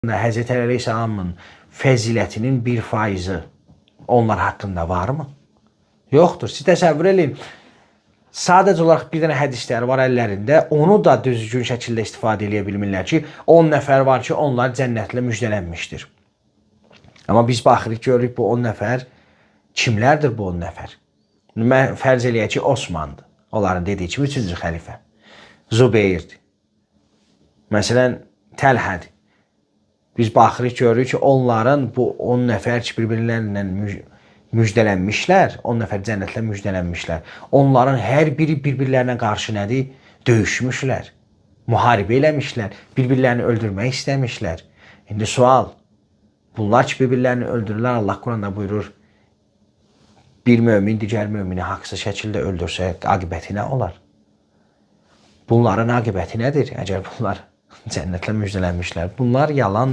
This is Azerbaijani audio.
Həzrəti Əli Əleyhisselamın fəzilətinin 1% onlar haqqında varmı? Yoxdur. Siz təsəvvür edin. Sadəcə olaraq bir dənə hədislər var əllərində. Onu da düzgün şəkildə istifadə edə bilmirlər ki, 10 nəfər var ki, onlar cənnətlə müjdələnmişdir. Amma biz baxırıq, görürük bu 10 nəfər kimlərdir bu 10 nəfər? Mən fərz eləyək ki, Osmandır. Onların dediyi kimi 3-cü xəlifə. Zubeyrdir. Məsələn, Təlhədir. Biz baxırıq, görürük ki, onların bu 10 nəfər ki, bir-birlərlə müjdələnmişlər, 10 nəfər cənnətlə müjdələnmişlər. Onların hər biri bir-birlərinə qarşı nədir? Döyüşmüşlər, müharibə eləmişlər, bir-birlərini öldürmək istəmişlər. İndi sual, bunlar ki, bir-birlərini öldürürlər, Allah Quranda buyurur, bir mömin digər mömini haqsız şəkildə öldürsə, aqibəti nə olar? Bunların aqibəti nədir? Əgər bunlar cənnətlə müjdələnmişlər, bunlar yalan.